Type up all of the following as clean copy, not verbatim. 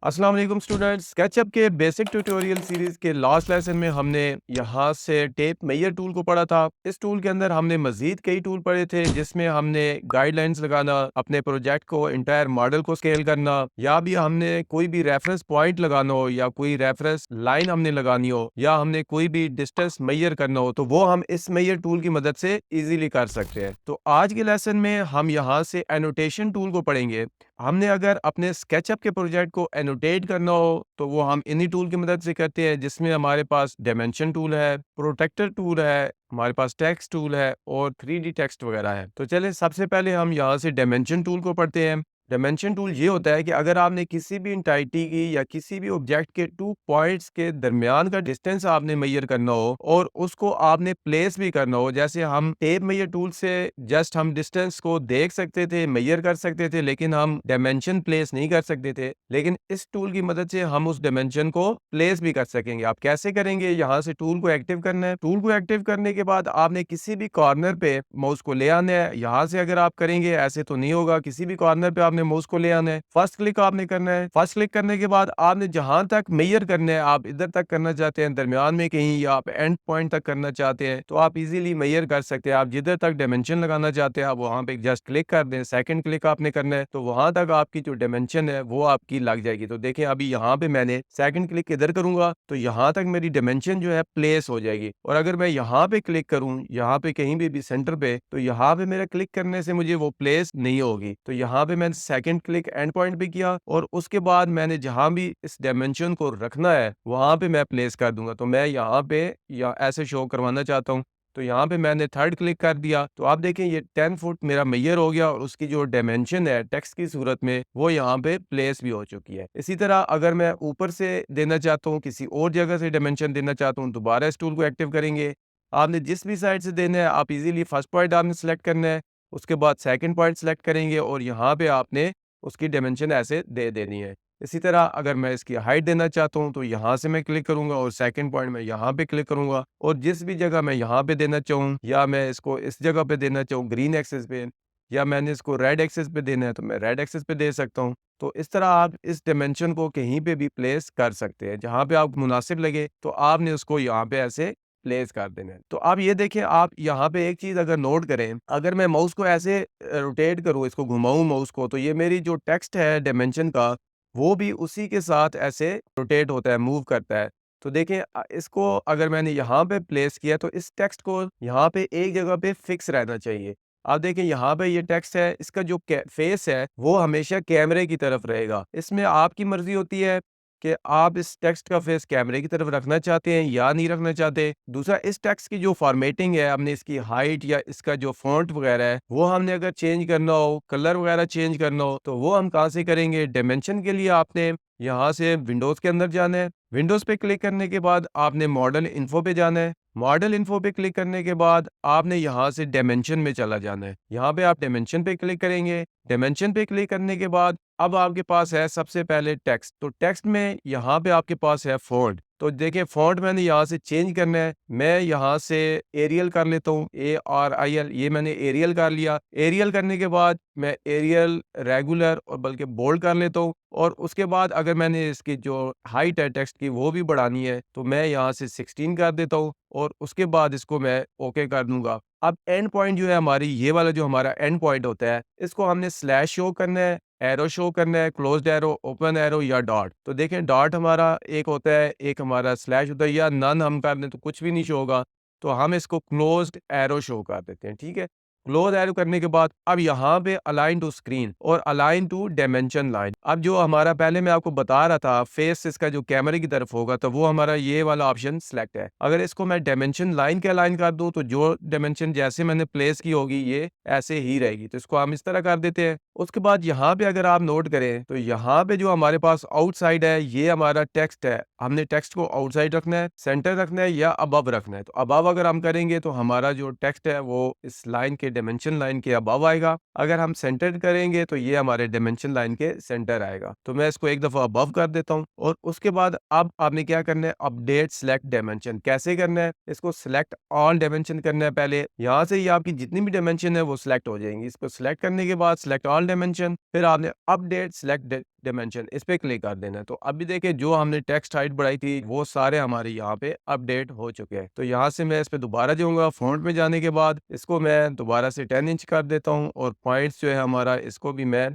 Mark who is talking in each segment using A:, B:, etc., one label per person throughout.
A: अस्सलाम वालेकुम students. SketchUp के बेसिक ट्यूटोरियल सीरीज के लास्ट लेसन में हमने यहाँ से टेप मेजर टूल को पढ़ा था। इस टूल के अंदर हमने मजीद कई टूल पढ़े थे, जिसमें हमने गाइडलाइंस लगाना, अपने प्रोजेक्ट को इंटायर मॉडल को स्केल करना, या भी हमने कोई भी रेफरेंस पॉइंट लगाना हो, या कोई रेफरेंस लाइन हमने लगानी हो, या हमने कोई भी डिस्टेंस मेजर करना हो, तो वो हम इस मेजर टूल की मदद से इजीली कर सकते हैं। तो आज के लेसन में हम यहाँ से एनोटेशन टूल को पढ़ेंगे। हमने अगर अपने स्केचअप के प्रोजेक्ट को एनोटेट करना हो तो वो हम इन्हीं टूल की मदद से करते हैं, जिसमें हमारे पास डायमेंशन टूल है, प्रोटेक्टर टूल है, हमारे पास टेक्स्ट टूल है और 3D टेक्स्ट वगैरह है। तो चलिए सबसे पहले हम यहाँ से डायमेंशन टूल को पढ़ते हैं। डायमेंशन टूल ये होता है कि अगर आपने किसी भी एंटिटी की या किसी भी ऑब्जेक्ट के 2 पॉइंट्स के दरमियान का डिस्टेंस आपने मेजर करना हो और उसको आपने प्लेस भी करना हो, जैसे हम टेप मेजर टूल से जस्ट हम डिस्टेंस को देख सकते थे, मेजर कर सकते थे, लेकिन हम डायमेंशन प्लेस नहीं कर सकते थे। लेकिन इस टूल की मदद से हम उस डायमेंशन को प्लेस भी कर सकेंगे। आप कैसे करेंगे? यहाँ से टूल को एक्टिव करना है। टूल को एक्टिव करने के बाद आपने किसी भी कॉर्नर पे माउस को ले आना है। यहाँ से अगर आप करेंगे ऐसे तो नहीं होगा, किसी भी कॉर्नर पे आपने माउस को ले आना है। फर्स्ट क्लिक आपने करना है। फर्स्ट क्लिक करने के बाद आपने जहां तक मेजर करना है, आप इधर तक करना चाहते हैं, दरमियान में कहीं, या आप एंड पॉइंट तक करना चाहते हैं, तो आप इजीली मेजर कर सकते हैं। आप जिधर तक डायमेंशन लगाना चाहते हैं आप वहां पे जस्ट क्लिक कर दें। सेकंड क्लिक आपने करना है, तो वहां तक आपकी जो डायमेंशन है वो आपकी लग जाएगी। तो देखें अभी यहाँ पे मैंने सेकंड क्लिक इधर करूंगा तो यहाँ तक मेरी डायमेंशन जो है प्लेस हो जाएगी। और अगर मैं यहाँ पे क्लिक करूं, यहाँ पे कहीं भी सेंटर पे, तो यहाँ पे मेरा क्लिक करने से मुझे वो प्लेस नहीं होगी। तो यहाँ पे मैंने सेकंड क्लिक एंड पॉइंट पे किया और उसके बाद मैंने जहां भी इस डायमेंशन को रखना है वहां पे मैं प्लेस कर दूंगा। तो मैं यहाँ पे या ऐसे शो करवाना चाहता हूँ, तो यहाँ पे मैंने थर्ड क्लिक कर दिया, तो आप देखें ये 10 फुट मेरा मेजर हो गया और उसकी जो डायमेंशन है टेक्स्ट की सूरत में वो यहाँ पे प्लेस भी हो चुकी है। इसी तरह अगर मैं ऊपर से देना चाहता हूँ, किसी और जगह से डायमेंशन देना चाहता हूँ, दोबारा इस टूल को एक्टिव करेंगे। आपने जिस भी साइड से देना है आप इजीली फर्स्ट पॉइंट आपने सेलेक्ट करना है, उसके बाद सेकंड पॉइंट सेलेक्ट करेंगे और यहाँ पे आपने उसकी डायमेंशन ऐसे दे देनी है। इसी तरह अगर मैं इसकी हाइट देना चाहता हूँ तो यहाँ से मैं क्लिक करूंगा और सेकंड पॉइंट में यहाँ पे क्लिक करूंगा, और जिस भी जगह मैं यहाँ पे देना चाहूँ, या मैं इसको इस जगह पे देना चाहूँ ग्रीन एक्सेस पे, या मैंने इसको रेड एक्सेस पे देना है तो मैं रेड एक्सेस पे दे सकता हूँ। तो इस तरह आप इस डायमेंशन को कहीं पे भी प्लेस कर सकते हैं, जहाँ पे आपको मुनासिब लगे तो आपने उसको यहाँ पे ऐसे प्लेस कर देना है। तो आप ये देखें, आप यहाँ पे एक चीज अगर नोट करें, अगर मैं माउस को ऐसे रोटेट करूँ, इसको घुमाऊं माउस को, तो ये मेरी जो टेक्स्ट है डायमेंशन का वो भी उसी के साथ ऐसे रोटेट होता है, मूव करता है। तो देखें इसको अगर मैंने यहाँ पे प्लेस किया तो इस टेक्स्ट को यहाँ पे एक जगह पे फिक्स रहना चाहिए। आप देखें यहाँ पे ये टेक्स्ट है, इसका जो फेस है वो हमेशा कैमरे की तरफ रहेगा। इसमें आपकी मर्जी होती है कि आप इस टेक्स्ट का फेस कैमरे की तरफ रखना चाहते हैं या नहीं रखना चाहते। दूसरा, इस टेक्स्ट की जो फॉर्मेटिंग है, हमने इसकी हाइट या इसका जो फॉन्ट वगैरह है वो हमने अगर चेंज करना हो, कलर वगैरह चेंज करना हो, तो वो हम कहाँ से करेंगे? डायमेंशन के लिए आपने यहाँ से विंडोज के अंदर जाना है। विंडोज पे क्लिक करने के बाद आपने मॉडल इन्फो पे जाना है। मॉडल इन्फो पे क्लिक करने के बाद आपने यहाँ से डायमेंशन में चला जाना है। यहाँ पे आप डायमेंशन पे क्लिक करेंगे। डायमेंशन पे क्लिक करने के बाद अब आपके पास है सबसे पहले टेक्स्ट। तो टेक्स्ट में यहाँ पे आपके पास है फॉन्ट। तो देखिए फॉन्ट मैंने यहाँ से चेंज करना है। मैं यहाँ से एरियल कर लेता हूँ, ARIL, ये मैंने एरियल कर लिया। एरियल करने के बाद मैं एरियल, रेगुलर और बल्कि बोल्ड कर लेता हूँ। और उसके बाद अगर मैंने इसकी जो हाइट है टेक्स्ट की वो भी बढ़ानी है तो मैं यहाँ से 16 कर देता हूँ और उसके बाद इसको मैं ओके कर दूंगा। अब एंड पॉइंट जो है हमारी, ये वाला जो हमारा एंड पॉइंट होता है, इसको हमने स्लैश शो करना है, एरो शो करना है, क्लोज्ड एरो, ओपन एरो या डॉट। तो देखें डॉट हमारा एक होता है, एक हमारा स्लैश होता है, या नन हम कर दें तो कुछ भी नहीं शो होगा। तो हम इसको क्लोज्ड एरो शो कर देते हैं, ठीक है। क्लोज एरो करने के बाद अब यहाँ पे अलाइन टू स्क्रीन और अलाइन टू डायमेंशन लाइन। अब जो हमारा पहले मैं आपको बता रहा था फेस इसका जो कैमरे की तरफ होगा, तो वो हमारा ये वाला ऑप्शन सिलेक्ट है। अगर इसको मैं डायमेंशन लाइन के अलाइन कर दूं तो जो डायमेंशन जैसे मैंने प्लेस की होगी ये ऐसे ही रहेगी। तो इसको हम इस तरह कर देते हैं। उसके बाद यहाँ पे अगर आप नोट करें तो यहाँ पे जो हमारे पास आउटसाइड है ये हमारा टेक्स्ट है। हमने टेक्स्ट को आउटसाइड रखना है, सेंटर रखना है या अबव रखना है। तो अबव अगर हम करेंगे तो हमारा जो टेक्स्ट है वो इस लाइन के डायमेंशन लाइन के अबव आएगा। अगर हम सेंटर करेंगे तो ये हमारे डायमेंशन लाइन के सेंटर आएगा। तो मैं इसको एक दफा अबव कर देता हूँ और उसके बाद अब आपने क्या करना है? Update select dimension. कैसे करना है? इसको सिलेक्ट ऑल डायमेंशन करना है। पहले यहाँ से ही आपकी जितनी भी डायमेंशन है वो सिलेक्ट हो जाएंगी। इसको सिलेक्ट करने के बाद सिलेक्ट ऑल डायमेंशन, फिर आपने अपडेट सिलेक्ट डायमेंशन, इस पे क्लिक कर देना है। तो अभी देखिए जो हमने टेक्स्ट हाइट बढ़ाई थी वो सारे हमारे यहाँ पे अपडेट हो चुके हैं। तो यहाँ से मैं इस पे दोबारा जाऊँगा, फ़ॉन्ट में जाने के बाद इसको मैं दोबारा से 10 इंच कर देता हूँ और पॉइंट्स जो है हमारा इसको भी मैं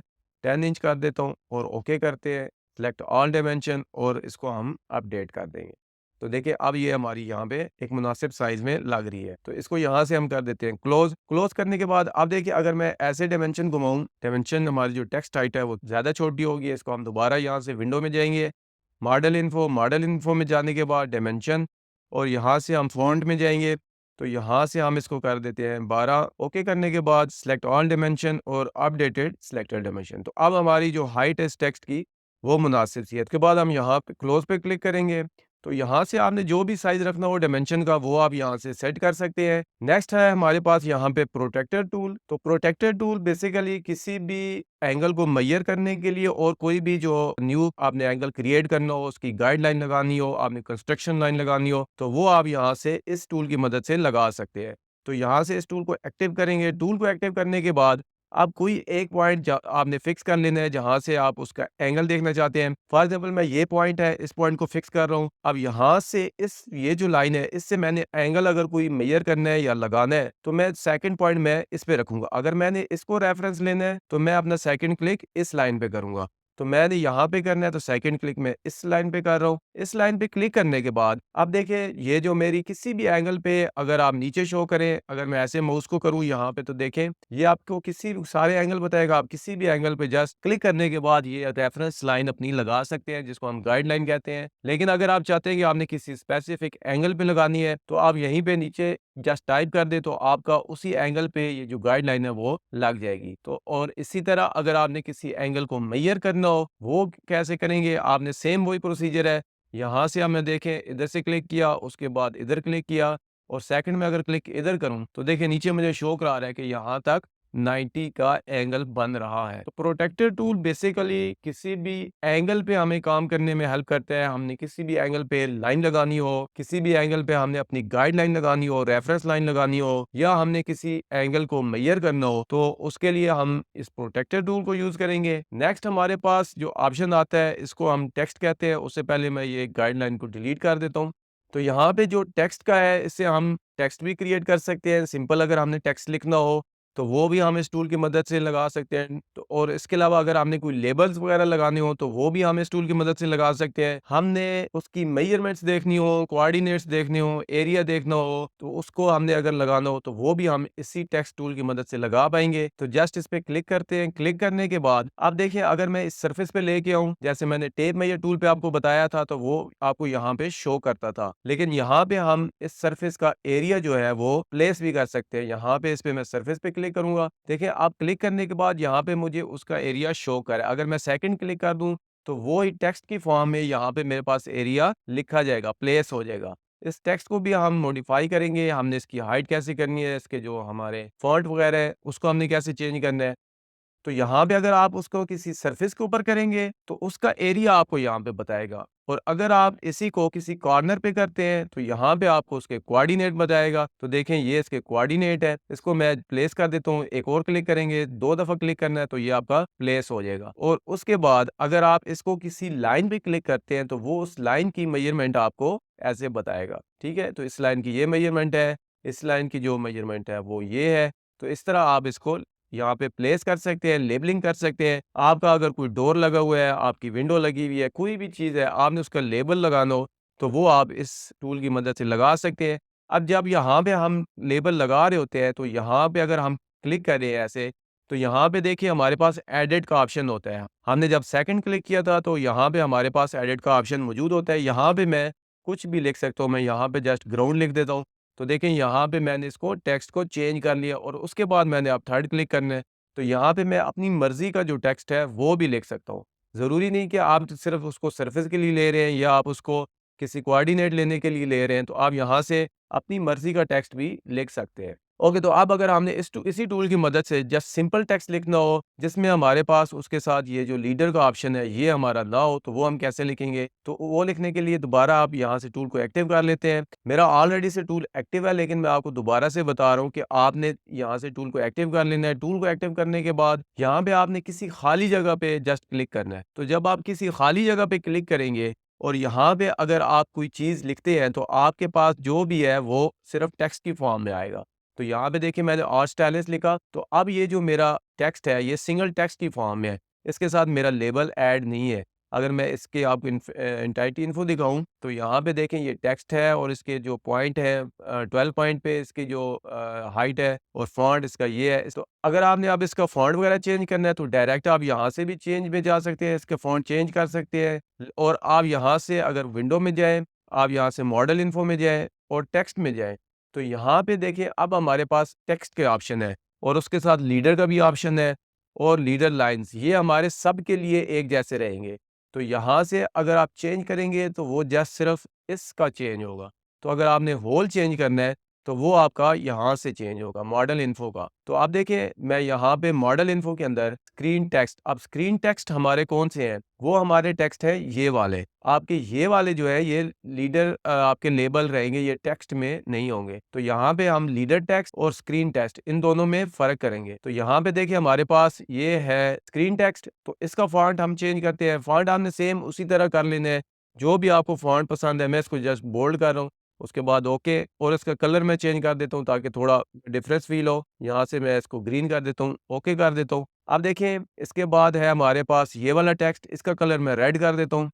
A: 10 इंच कर देता हूँ और ओके करते हैं। सिलेक्ट ऑल डायमेंशन और इसको हम अपडेट कर देंगे। तो देखिए अब ये हमारी यहाँ पे एक मुनासिब साइज़ में लग रही है। तो इसको यहाँ से हम कर देते हैं क्लोज़। क्लोज़ करने के बाद अब देखिए अगर मैं ऐसे डायमेंशन घुमाऊँ, डायमेंशन हमारी जो टेक्स्ट हाइट है वो ज़्यादा छोटी होगी। इसको हम दोबारा यहाँ से विंडो में जाएँगे, मॉडल इन्फो में जाने के बाद डायमेंशन और यहाँ से हम फ़ॉन्ट में जाएँगे। तो यहाँ से हम इसको कर देते हैं 12। ओके करने के बाद सिलेक्ट ऑल डायमेंशन और अपडेटेड सिलेक्टेड डायमेंशन। तो अब हमारी जो हाइट है इस टेक्स्ट की वो मुनासिब सी है। उसके बाद हम यहाँ पे क्लोज़ पे क्लिक करेंगे। तो यहाँ से आपने जो भी साइज़ रखना हो डायमेंशन का वो आप यहाँ से सेट कर सकते हैं। नेक्स्ट है हमारे पास यहाँ पे प्रोटेक्टर टूल। तो प्रोटेक्टर टूल बेसिकली किसी भी एंगल को मेजर करने के लिए और कोई भी जो न्यू आपने एंगल क्रिएट करना हो, उसकी गाइडलाइन लगानी हो, आपने कंस्ट्रक्शन लाइन लगानी हो, तो वो आप यहाँ से इस टूल की मदद से लगा सकते हैं। तो यहाँ से इस टूल को एक्टिव करेंगे। टूल को एक्टिव करने के बाद अब कोई एक पॉइंट आपने फिक्स कर लेना है जहाँ से आप उसका एंगल देखना चाहते हैं। फॉर एग्जांपल मैं ये पॉइंट है, इस पॉइंट को फिक्स कर रहा हूँ। अब यहाँ से इस ये जो लाइन है इससे मैंने एंगल अगर कोई मेजर करना है या लगाना है तो मैं सेकंड पॉइंट मैं इस पे रखूंगा। अगर मैंने इसको रेफरेंस लेना है तो मैं अपना सेकंड क्लिक इस लाइन पे करूंगा। तो मैंने यहाँ पे करना है तो सेकंड क्लिक मैं इस लाइन पे कर रहा हूँ। इस लाइन पे क्लिक करने के बाद अब देखिए ये जो मेरी किसी भी एंगल पे अगर आप नीचे शो करें, अगर मैं ऐसे माउस को करूँ यहाँ पे तो देखें ये आपको किसी भी सारे एंगल बताएगा। आप किसी भी एंगल पे जस्ट क्लिक करने के बाद ये रेफरेंस लाइन अपनी लगा सकते हैं जिसको हम गाइडलाइन कहते हैं। लेकिन अगर आप चाहते हैं कि आपने किसी स्पेसिफिक एंगल पे लगानी है तो आप यहीं पे नीचे जस्ट टाइप कर दे तो आपका उसी एंगल पे ये जो गाइडलाइन है वो लग जाएगी। तो और इसी तरह अगर आपने किसी एंगल को मेजर करना हो वो कैसे करेंगे, आपने सेम वही प्रोसीजर है। यहाँ से हमने देखें इधर से क्लिक किया, उसके बाद इधर क्लिक किया और सेकंड में अगर क्लिक इधर करूँ तो देखिए नीचे मुझे शो करा रहा है कि यहाँ तक 90 का एंगल बन रहा है। तो प्रोटेक्टर टूल बेसिकली किसी भी एंगल पे हमें काम करने में हेल्प करता है। हमने किसी भी एंगल पे लाइन लगानी हो, किसी भी एंगल पे हमने अपनी गाइडलाइन लगानी हो, रेफरेंस लाइन लगानी हो या हमने किसी एंगल को मेजर करना हो तो उसके लिए हम इस प्रोटेक्टर टूल को यूज करेंगे। नेक्स्ट हमारे पास जो ऑप्शन आता है इसको हम टेक्स्ट कहते हैं। उससे पहले मैं ये गाइडलाइन को डिलीट कर देता हूँ। तो यहाँ पे जो टेक्स्ट का है इससे हम टेक्स्ट भी क्रिएट कर सकते हैं। सिंपल अगर हमने टेक्स्ट लिखना हो तो वो भी हम इस टूल की मदद से लगा सकते हैं। तो और इसके अलावा अगर हमने कोई लेबल्स वगैरह लगाने हो तो वो भी हम इस टूल की मदद से लगा सकते हैं। हमने उसकी मेजरमेंट्स देखनी हो, कोऑर्डिनेट्स देखने हो, एरिया देखना हो तो उसको हमने अगर लगाना हो तो वो भी हम इसी टेक्स्ट टूल की मदद से लगा पाएंगे। तो जस्ट इस पे क्लिक करते हैं। क्लिक करने के बाद आप देखिए अगर मैं इस सरफेस पे लेके आऊं जैसे मैंने टेप मेजर टूल पे आपको बताया था तो वो आपको यहाँ पे शो करता था। लेकिन यहाँ पे हम इस सरफेस का एरिया जो है वो प्लेस भी कर सकते हैं। यहाँ पे इस पे मैं सरफेस पे क्लिक करूंगा। देखिए आप क्लिक करने के बाद यहाँ पे मुझे उसका एरिया शो करे। अगर मैं सेकंड क्लिक कर दूं तो वो ही टेक्स्ट की फॉर्म में यहाँ पे मेरे पास एरिया लिखा जाएगा, प्लेस हो जाएगा। इस टेक्स्ट को भी हम मॉडिफाई करेंगे। हमने इसकी हाइट कैसे करनी है, इसके जो हमारे फॉन्ट वगैरह है उसको हमने कैसे चेंज करना है। तो यहाँ पे अगर आप उसको किसी सरफेस के ऊपर करेंगे तो उसका एरिया आपको यहाँ पे बताएगा और अगर आप इसी को किसी कॉर्नर पे करते हैं तो यहाँ पे आपको उसके कोऑर्डिनेट बताएगा। तो देखें ये इसके कोऑर्डिनेट है। इसको मैं प्लेस कर देता हूँ। एक और क्लिक करेंगे, 2 दफा क्लिक करना है तो ये आपका प्लेस हो जाएगा। और उसके बाद अगर आप इसको किसी लाइन पे क्लिक करते हैं तो वो उस लाइन की मेजरमेंट आपको ऐसे बताएगा। ठीक है, तो इस लाइन की ये मेजरमेंट है, इस लाइन की जो मेजरमेंट है वो ये है। तो इस तरह आप इसको यहाँ पे प्लेस कर सकते हैं, लेबलिंग कर सकते हैं। आपका अगर कोई डोर लगा हुआ है, आपकी विंडो लगी हुई है, कोई भी चीज़ है, आपने उसका लेबल लगाना हो, तो वो आप इस टूल की मदद से लगा सकते हैं। अब जब यहाँ पे हम लेबल लगा रहे होते हैं, तो यहाँ पे अगर हम क्लिक करें ऐसे, तो यहाँ पे देखिए हमारे पास एडिट का ऑप्शन होता है। हमने जब सेकंड क्लिक किया था, तो यहाँ पे हमारे पास एडिट का ऑप्शन मौजूद होता है। यहाँ पे मैं कुछ भी लिख सकता हूँ। मैं यहाँ पे जस्ट ग्राउंड लिख देता हूँ। तो देखें यहाँ पे मैंने इसको टेक्स्ट को चेंज कर लिया और उसके बाद मैंने अब थर्ड क्लिक करना है। तो यहाँ पे मैं अपनी मर्ज़ी का जो टेक्स्ट है वो भी लिख सकता हूँ। ज़रूरी नहीं कि आप सिर्फ़ उसको सरफ़ेस के लिए ले रहे हैं या आप उसको किसी कोऑर्डिनेट लेने के लिए ले रहे हैं, तो आप यहाँ से अपनी मर्ज़ी का टेक्स्ट भी लिख सकते हैं। ओके, तो अब अगर हमने इसी टूल की मदद से जस्ट सिंपल टेक्स्ट लिखना हो, जिसमें हमारे पास उसके साथ ये जो लीडर का ऑप्शन है, ये हमारा ना हो, तो वो हम कैसे लिखेंगे? तो वो लिखने के लिए दोबारा आप यहाँ से टूल को एक्टिव कर लेते हैं। मेरा ऑलरेडी से टूल एक्टिव है, लेकिन मैं आपको दोबारा से बता रहा हूँ कि आपने यहाँ से टूल को एक्टिव कर लेना है। टूल को एक्टिव करने के बाद यहाँ पे आपने किसी खाली जगह पे जस्ट क्लिक करना है। तो जब आप किसी खाली जगह पे क्लिक करेंगे और यहाँ पे अगर आप कोई चीज़ लिखते हैं, तो आपके पास जो भी है वो सिर्फ़ टेक्स्ट की फ़ॉर्म में आएगा। तो यहाँ पे देखिए मैंने आर्ट स्टाइलिश लिखा, तो अब ये जो मेरा टेक्स्ट है, ये सिंगल टेक्स्ट की फ़ॉर्म में है। इसके साथ मेरा लेबल ऐड नहीं है। अगर मैं इसके आपको एंटाइटी इन्फो दिखाऊँ, तो यहाँ पे देखें ये टेक्स्ट है और इसके जो पॉइंट है 12 पॉइंट पे इसकी जो हाइट है और फ़ॉन्ट इसका ये है। तो अगर आपने अब इसका फ़ॉन्ट वगैरह चेंज करना है, तो डायरेक्ट आप यहाँ से भी चेंज में जा सकते हैं, इसके फ़ॉन्ट चेंज कर सकते हैं। और आप यहाँ से अगर विंडो में जाएँ, आप यहाँ से मॉडल इन्फो में जाएँ और टेक्स्ट में जाएँ, तो यहाँ पे देखिए अब हमारे पास टेक्स्ट के ऑप्शन है और उसके साथ लीडर का भी ऑप्शन है और लीडर लाइन्स, ये हमारे सब के लिए एक जैसे रहेंगे। तो यहाँ से अगर आप चेंज करेंगे, तो वो जस्ट सिर्फ़ इसका चेंज होगा। तो अगर आपने होल चेंज करना है, तो वो आपका यहाँ से चेंज होगा मॉडल इन्फो का। तो आप देखें मैं यहाँ पे मॉडल इन्फो के अंदर स्क्रीन टेक्स्ट, अब स्क्रीन टेक्स्ट हमारे कौन से हैं? वो हमारे टेक्स्ट है ये वाले। आपके ये वाले जो है ये लीडर आपके लेबल रहेंगे, ये टेक्स्ट में नहीं होंगे। तो यहाँ पे हम लीडर टेक्स्ट और स्क्रीन टेक्स्ट इन दोनों में फ़र्क करेंगे। तो यहाँ पे देखिए हमारे पास ये है स्क्रीन टेक्स्ट, तो इसका फ़ॉन्ट हम चेंज करते हैं। फ़ॉन्ट आपने सेम उसी तरह कर लेना है, जो भी आपको फ़ॉन्ट पसंद है। मैं इसको जस्ट बोल्ड कर रहा हूँ, उसके बाद ओके, और इसका कलर मैं चेंज कर देता हूँ ताकि थोड़ा डिफरेंस फ़ील हो। यहाँ से मैं इसको ग्रीन कर देता हूँ, ओके कर देता हूँ। अब देखें इसके बाद है हमारे पास ये वाला टेक्स्ट, इसका कलर मैं रेड कर देता हूँ।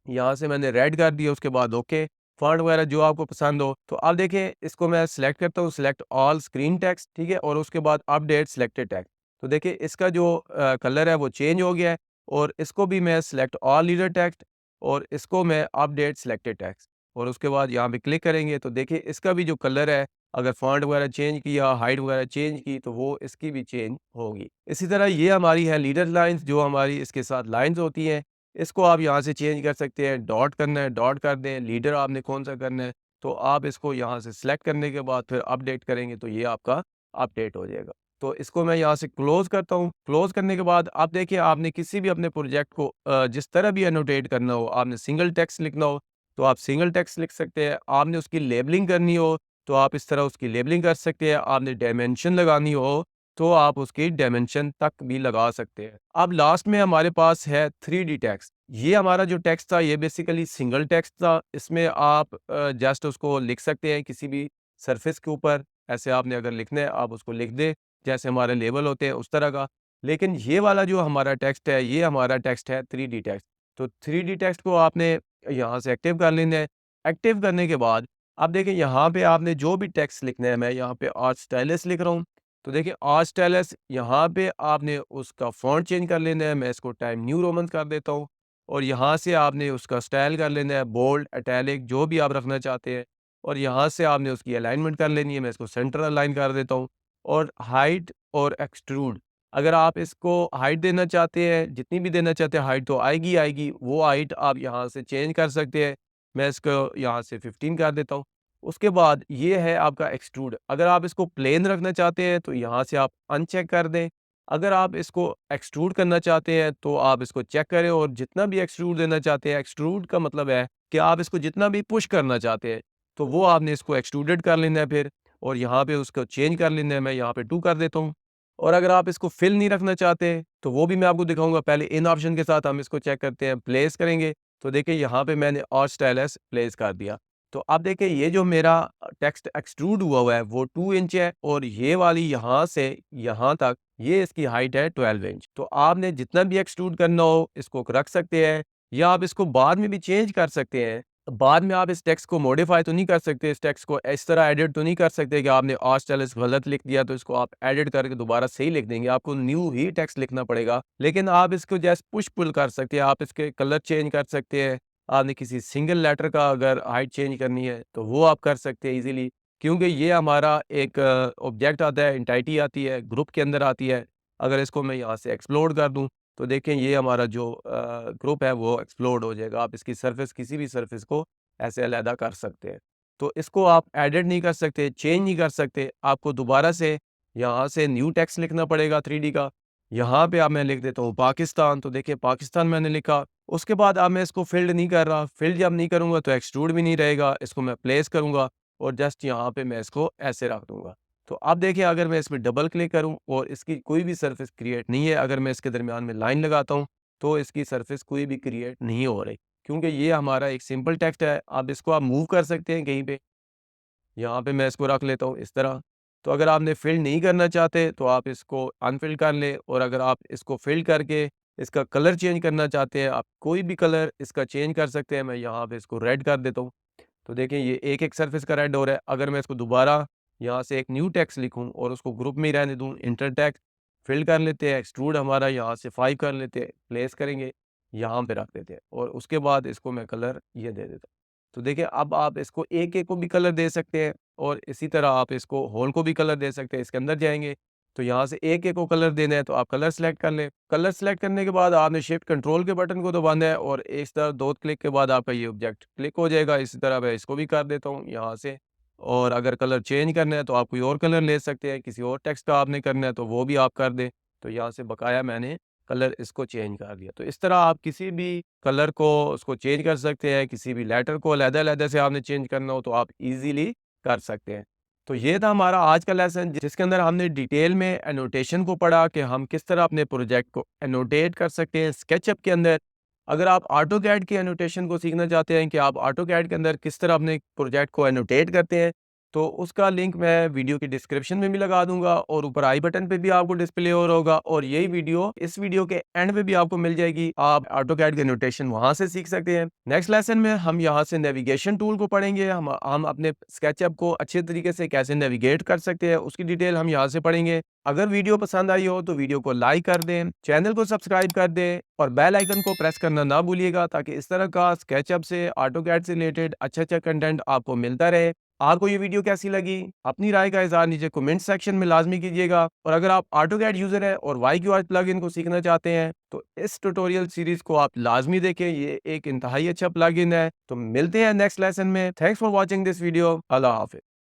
A: यहाँ से मैंने रेड कर दिया, उसके बाद ओके, फ़ॉन्ट वगैरह जो आपको पसंद हो। तो अब देखिए इसको मैं सिलेक्ट करता हूँ, सिलेक्ट ऑल स्क्रीन टेक्स्ट, ठीक है? और उसके बाद अपडेट सिलेक्टेड टेक्स्ट। तो देखिए इसका जो कलर है वो चेंज हो गया है और इसको भी मैं सिलेक्ट ऑल लीडर टेक्स्ट और इसको मैं अपडेट सिलेक्टेड टेक्स्ट और उसके बाद यहाँ पे क्लिक करेंगे, तो देखिए इसका भी जो कलर है, अगर फ़ॉन्ट वगैरह चेंज किया, हाइट वगैरह चेंज की, तो वो इसकी भी चेंज होगी। इसी तरह ये हमारी है लीडर लाइन्स, जो हमारी इसके साथ लाइन्स होती हैं। इसको आप यहाँ से चेंज कर सकते हैं, डॉट करना है डॉट कर दें, लीडर आपने कौन-सा करना है, तो आप इसको यहाँ से सिलेक्ट करने के बाद फिर अपडेट करेंगे, तो ये आपका अपडेट हो जाएगा। तो इसको मैं यहाँ से क्लोज़ करता हूँ, क्लोज़ करने के बाद अब देखिए आपने किसी भी अपने प्रोजेक्ट को जिस तरह भी एनोटेट करना हो, आपने सिंगल टेक्स्ट लिखना हो, तो आप सिंगल टेक्स्ट लिख सकते हैं, आपने उसकी लेबलिंग करनी हो, तो आप इस तरह उसकी लेबलिंग कर सकते हैं, आपने डायमेंशन लगानी हो, तो आप उसकी डायमेंशन तक भी लगा सकते हैं। अब लास्ट में हमारे पास है 3D टेक्स्ट। ये हमारा जो टेक्स्ट था ये बेसिकली सिंगल टेक्स्ट था। इसमें आप जस्ट उसको लिख सकते हैं किसी भी सरफेस के ऊपर। ऐसे आपने अगर लिखना है आप उसको लिख दें, जैसे हमारे लेबल होते हैं उस तरह का। लेकिन ये वाला जो हमारा टेक्स्ट है, ये हमारा टेक्स्ट है 3D टेक्स्ट। तो 3D टेक्स्ट को आपने यहाँ से एक्टिव कर लेना है। एक्टिव करने के बाद अब देखिए यहाँ पे आपने जो भी टेक्स्ट लिखना है, मैं यहाँ पे आर्ट स्टाइलिश लिख रहा हूँ। तो देखिए आर्ट स्टाइलिश यहाँ पे आपने उसका फ़ॉन्ट चेंज कर लेना है, मैं इसको टाइम न्यू रोमन कर देता हूँ और यहाँ से आपने उसका स्टाइल कर लेना है, बोल्ड, इटैलिक जो भी आप रखना चाहते हैं और यहाँ से आपने उसकी अलाइनमेंट कर लेनी है, मैं इसको सेंटर अलाइन कर देता हूँ और हाइट और एक्सट्रूड, अगर आप इसको हाइट देना चाहते हैं, जितनी भी देना चाहते हैं हाइट तो आएगी ही आएगी, वो हाइट आप यहाँ से चेंज कर सकते हैं। मैं इसको यहाँ से 15 कर देता हूँ। उसके बाद ये है आपका एक्सट्रूड, अगर आप इसको प्लेन रखना चाहते हैं तो यहाँ से आप अनचेक कर दें। अगर आप इसको एक्सट्रूड करना चाहते हैं तो आप इसको चेक करें और जितना भी एक्सट्रूड देना चाहते हैं, एक्सट्रूड का मतलब है कि आप इसको जितना भी पुश करना चाहते हैं, तो वो आपने इसको एक्सट्रूडेड कर लेना है फिर और यहाँ पे उसको चेंज कर लेना है, मैं यहाँ पे 2 कर देता हूँ। और अगर आप इसको फिल नहीं रखना चाहते, तो वो भी मैं आपको दिखाऊँगा। पहले इन ऑप्शन के साथ हम इसको चेक करते हैं, प्लेस करेंगे, तो देखिए यहाँ पे मैंने आर्ट स्टाइलिश प्लेस कर दिया। तो अब देखिए ये जो मेरा टेक्स्ट एक्सट्रूड हुआ है वो 2 इंच है और ये वाली यहाँ से यहाँ तक ये इसकी हाइट है 12 इंच। तो आपने जितना भी एक्सट्रूड करना हो इसको रख सकते हैं या आप इसको बाद में भी चेंज कर सकते हैं। बाद में आप इस टेक्स्ट को मॉडिफाई तो नहीं कर सकते, इस टेक्स्ट को इस तरह एडिट तो नहीं कर सकते कि आपने आर्ट स्टाइलिश गलत लिख दिया तो इसको आप एडिट करके दोबारा सही लिख देंगे, आपको न्यू ही टेक्स्ट लिखना पड़ेगा। लेकिन आप इसको जैसे पुश पुल कर सकते हैं, आप इसके कलर चेंज कर सकते हैं। आपने किसी सिंगल लेटर का अगर हाइट चेंज करनी है तो वो आप कर सकते हैं इजीली, क्योंकि ये हमारा एक ऑब्जेक्ट आता है, एंटिटी आती है, ग्रुप के अंदर आती है। अगर इसको मैं यहाँ से एक्सप्लोर कर दूँ तो देखें ये हमारा जो ग्रुप है वो एक्सप्लोड हो जाएगा। आप इसकी सरफेस किसी भी सरफेस को ऐसे अलहदा कर सकते हैं। तो इसको आप एडिट नहीं कर सकते, चेंज नहीं कर सकते। आपको दोबारा से यहाँ से न्यू टेक्स्ट लिखना पड़ेगा 3D का। यहाँ पे अब मैं लिख देता हूँ पाकिस्तान, तो देखिए पाकिस्तान मैंने लिखा। उसके बाद अब मैं इसको फ़िल्ड नहीं कर रहा, फ़िल्ड जब नहीं करूँगा तो एक्सट्रूड भी नहीं रहेगा। इसको मैं प्लेस करूँगा और जस्ट यहाँ पे मैं इसको ऐसे रख दूँगा। तो अब देखिए अगर मैं इसमें डबल क्लिक करूँ और इसकी कोई भी सरफेस क्रिएट नहीं है, अगर मैं इसके दरमियान में लाइन लगाता हूँ, तो इसकी सरफेस कोई भी क्रिएट नहीं हो रही, क्योंकि ये हमारा एक सिंपल टेक्स्ट है। अब इसको आप मूव कर सकते हैं कहीं पे। यहाँ पे मैं इसको रख लेता हूँ इस तरह। तो अगर आपने फ़िल नहीं करना चाहते तो आप इसको अनफ़िल कर लें, और अगर आप इसको फ़िल करके इसका कलर चेंज करना चाहते हैं, आप कोई भी कलर इसका चेंज कर सकते हैं। मैं यहाँ पे इसको रेड कर देता हूँ। तो देखिए ये एक-एक सरफेस का रेड हो रहा है। अगर मैं इसको दोबारा यहाँ से एक न्यू टेक्स्ट लिखूँ और उसको ग्रुप में ही रहने दूँ, इंटर टेक्स्ट फ़िल कर लेते हैं, एक्सट्रूड हमारा यहाँ से 5 कर लेते हैं, प्लेस करेंगे, यहाँ पे रख देते हैं और उसके बाद इसको मैं कलर ये दे देता हूँ। तो देखिए अब आप इसको एक-एक को भी कलर दे सकते हैं और इसी तरह आप इसको होल को भी कलर दे सकते हैं। इसके अंदर जाएँगे तो यहाँ से एक-एक को कलर देना है तो आप कलर सेलेक्ट कर लें। कलर सेलेक्ट करने के बाद आपने शिफ्ट कंट्रोल के बटन को दबाना है और इस तरह 2 क्लिक के बाद आपका ये ऑब्जेक्ट क्लिक हो जाएगा। इसी तरह मैं इसको भी कर देता हूँ यहाँ से, और अगर कलर चेंज करना है तो आप कोई और कलर ले सकते हैं, किसी और टेक्स्ट का आपने करना है तो वो भी आप कर दें। तो यहाँ से बकाया मैंने कलर इसको चेंज कर दिया। तो इस तरह आप किसी भी कलर को उसको चेंज कर सकते हैं, किसी भी लेटर को अलग-अलग से आपने चेंज करना हो तो आप ईज़िली कर सकते हैं। तो ये था हमारा आज का लेसन, जिसके अंदर हमने डिटेल में एनोटेशन को पढ़ा कि हम किस तरह अपने प्रोजेक्ट को एनोटेट कर सकते हैं स्केचअप के अंदर। अगर आप ऑटोकैड की एनोटेशन को सीखना चाहते हैं कि आप ऑटोकैड के अंदर किस तरह अपने प्रोजेक्ट को एनोटेट करते हैं, तो उसका लिंक मैं वीडियो की डिस्क्रिप्शन में भी लगा दूंगा और ऊपर आई बटन पे भी आपको डिस्प्ले हो रहा होगा, और यही वीडियो इस वीडियो के एंड पे भी आपको मिल जाएगी। आप ऑटोकैड की नोटेशन वहां से सीख सकते हैं। नेक्स्ट लेसन में हम यहाँ से नेविगेशन टूल को पढ़ेंगे। हम अपने स्केचअप को अच्छे तरीके से कैसे नेविगेट कर सकते हैं उसकी डिटेल हम यहाँ से पढ़ेंगे। अगर वीडियो पसंद आई हो तो वीडियो को लाइक कर दें, चैनल को सब्सक्राइब कर दें और बेल आइकन को प्रेस करना ना भूलिएगा, ताकि इस तरह का स्केचअप से ऑटोकैड से रिलेटेड अच्छा कंटेंट आपको मिलता रहे। आपको ये वीडियो कैसी लगी? अपनी राय का इज़हार नीचे कमेंट सेक्शन में लाज़मी कीजिएगा, और अगर आप ऑटोकैड यूज़र हैं और YQR प्लगइन को सीखना चाहते हैं तो इस ट्यूटोरियल सीरीज़ को आप लाज़मी देखें। ये एक इंतहाई अच्छा प्लगइन है। तो मिलते हैं नेक्स्ट लेसन में। Thanks for watching this video. अल्लाह हाफ़िज़।